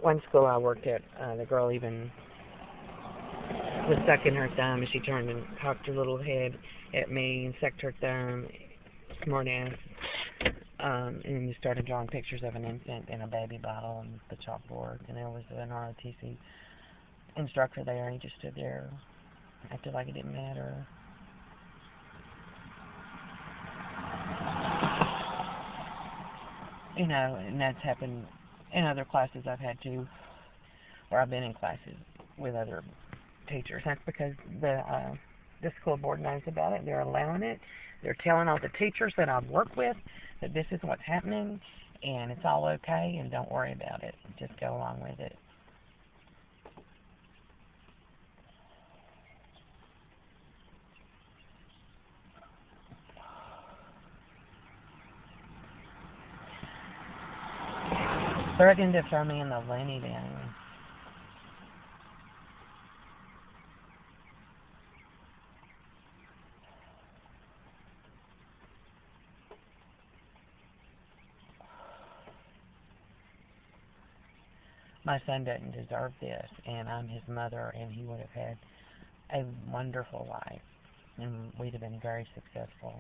one school I worked at, the girl even was sucking her thumb, and she turned and cocked her little head at me and sucked her thumb, smart ass. And we started drawing pictures of an infant in a baby bottle on the chalkboard, and there was an ROTC instructor there, and he just stood there, acted like it didn't matter. You know, and that's happened in other classes I've had too, or I've been in classes with other teachers. That's because the school board knows about it. They're allowing it. They're telling all the teachers that I've worked with that this is what's happening, and it's all okay, and don't worry about it. Just go along with it. Threatened to throw me in the loony bin. My son doesn't deserve this, and I'm his mother, and he would have had a wonderful life, and we'd have been very successful.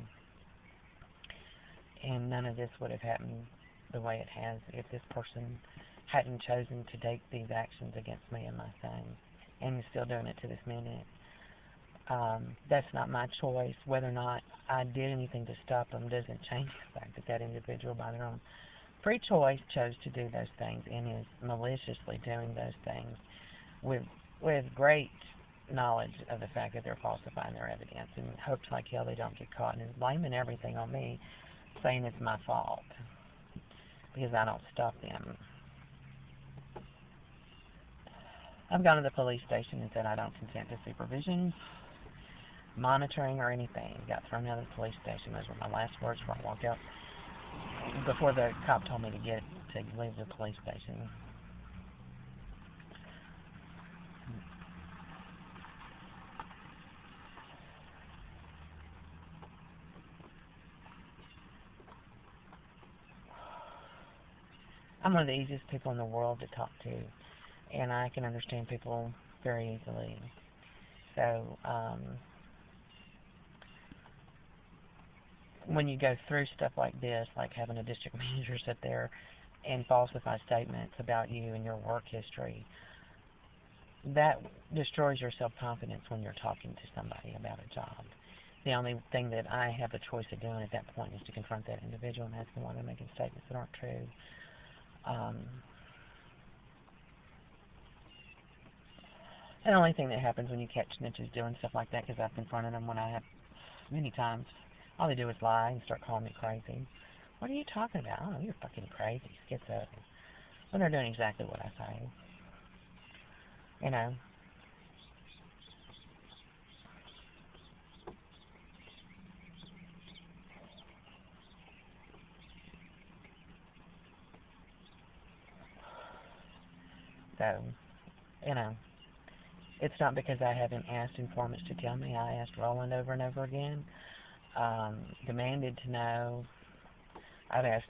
And none of this would have happened the way it has if this person hadn't chosen to take these actions against me and my son, and is still doing it to this minute. That's not my choice. Whether or not I did anything to stop them doesn't change the fact that that individual, by their own free choice, chose to do those things and is maliciously doing those things with great knowledge of the fact that they're falsifying their evidence, and hopes like hell they don't get caught, and is blaming everything on me, saying it's my fault because I don't stop them. I've gone to the police station and said I don't consent to supervision, monitoring, or anything. Got thrown out of the police station. Those were my last words before I walked out, before the cop told me to leave the police station. I'm one of the easiest people in the world to talk to, and I can understand people very easily. So, when you go through stuff like this, like having a district manager sit there and falsify statements about you and your work history, that destroys your self-confidence when you're talking to somebody about a job. The only thing that I have a choice of doing at that point is to confront that individual and ask them why they're making statements that aren't true. The only thing that happens when you catch snitches doing stuff like that, because I've confronted them when I have many times, all they do is lie and start calling me crazy. What are you talking about? Oh, you're fucking crazy, schizo. When they're doing exactly what I say. You know. So, you know, it's not because I haven't asked informants to tell me. I asked Roland over and over again, demanded to know. I've asked,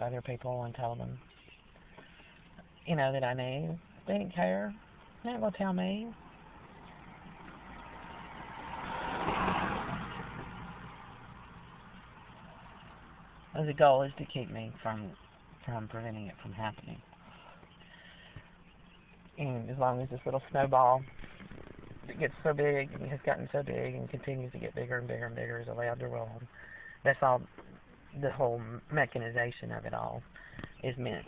other people and told them, that I knew. They didn't care. They're not going to tell me. The goal is to keep me from preventing it from happening. And as long as this little snowball that gets so big and has gotten so big and continues to get bigger and bigger and bigger is allowed to roll, that's all. The whole mechanization of it all is meant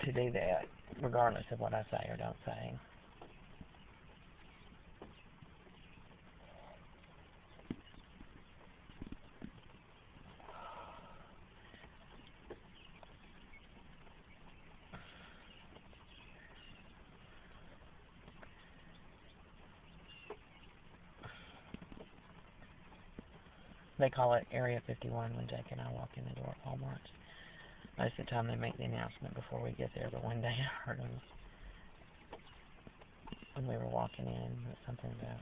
to do that, regardless of what I say or don't say. They call it Area 51 when Jake and I walk in the door at Walmart. Most of the time they make the announcement before we get there, but one day I heard them when we were walking in, something about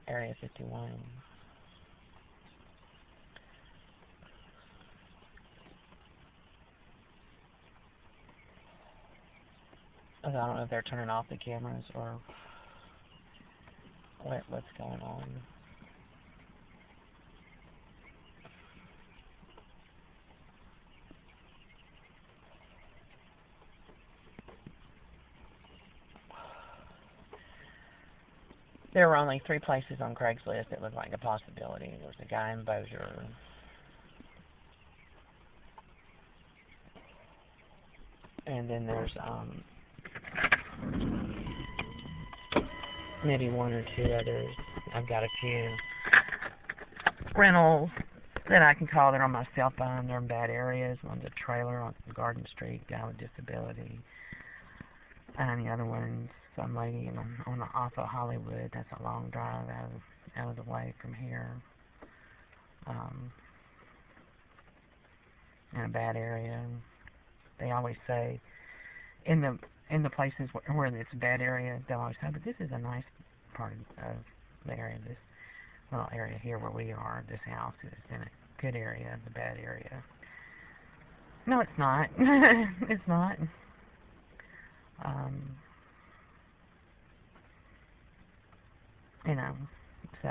Area 51. I don't know if they're turning off the cameras or what's going on. There were only 3 places on Craigslist that looked like a possibility. There was a guy in Bossier. And then there's maybe 1 or 2 others. I've got a few rentals that I can call. They're on my cell phone. They're in bad areas. One's a trailer on Garden Street, guy with disability. And the other one's some lady off of Hollywood. That's a long drive out of the way from here. In a bad area. They always say in the places where it's a bad area, they'll always say, but this is a nice part of the area. This little area here where we are, this house is in a good area, the bad area. No, it's not. It's not. You know, so,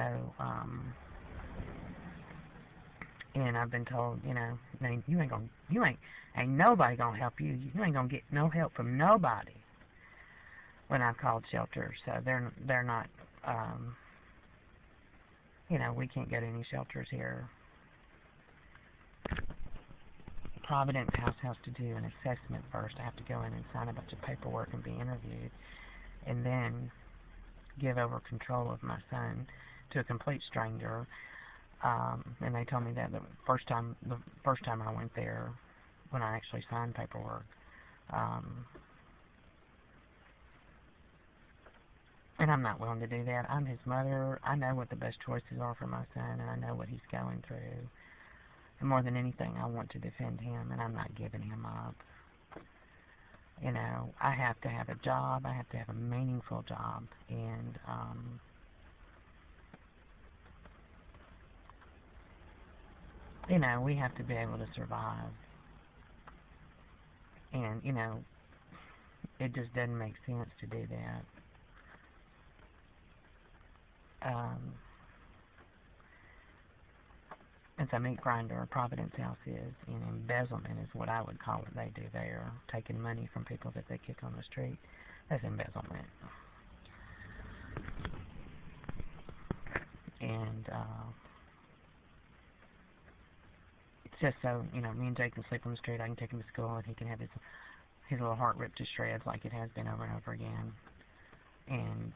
and I've been told, you know, ain't nobody gonna help you. You ain't gonna get no help from nobody when I've called shelters. So they're not, you know, we can't get any shelters here. Providence House has to do an assessment first. I have to go in and sign a bunch of paperwork and be interviewed, and then give over control of my son to a complete stranger. And they told me that the first time I went there, when I actually signed paperwork. And I'm not willing to do that. I'm his mother. I know what the best choices are for my son, and I know what he's going through. And more than anything, I want to defend him, and I'm not giving him up. You know, I have to have a job. I have to have a meaningful job. And, you know, we have to be able to survive. And, you know, it just doesn't make sense to do that. It's a meat grinder, Providence House is, and embezzlement is what I would call what they do there, taking money from people that they kick on the street. That's embezzlement. And it's just so, you know, me and Jake can sleep on the street, I can take him to school, and he can have his little heart ripped to shreds like it has been over and over again. And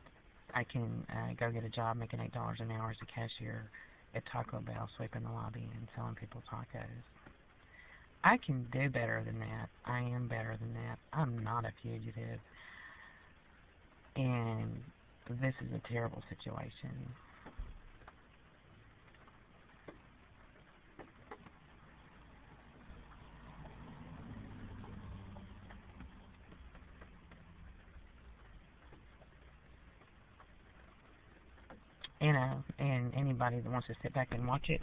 I can go get a job making $8 an hour as a cashier at Taco Bell, sweeping the lobby and selling people tacos. I can do better than that. I am better than that. I'm not a fugitive. And this is a terrible situation. You know, and anybody that wants to sit back and watch it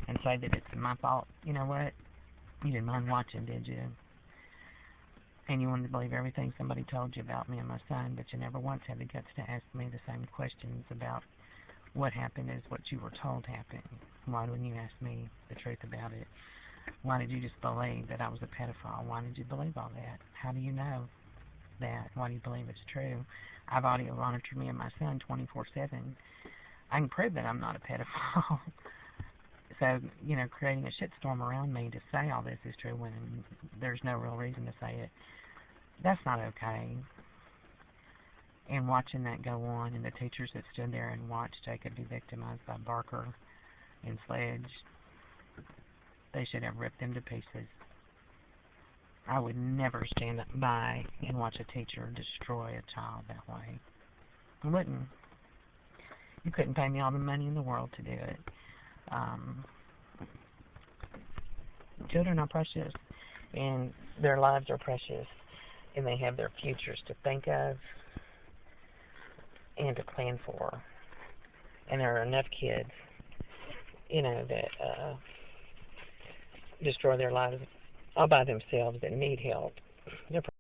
and say that it's my fault, you know what? You didn't mind watching, did you? And you wanted to believe everything somebody told you about me and my son, but you never once had the guts to ask me the same questions about what happened as what you were told happened. Why wouldn't you ask me the truth about it? Why did you just believe that I was a pedophile? Why did you believe all that? How do you know that? Why do you believe it's true? I've audio monitored me and my son 24/7. I can prove that I'm not a pedophile. So, you know, creating a shitstorm around me to say all this is true when there's no real reason to say it, that's not okay. And watching that go on, and the teachers that stood there and watched Jacob be victimized by Barker and Sledge, they should have ripped them to pieces. I would never stand by and watch a teacher destroy a child that way. I wouldn't. You couldn't pay me all the money in the world to do it. Children are precious, and their lives are precious, and they have their futures to think of and to plan for. And there are enough kids, you know, that destroy their lives all by themselves that need help. They're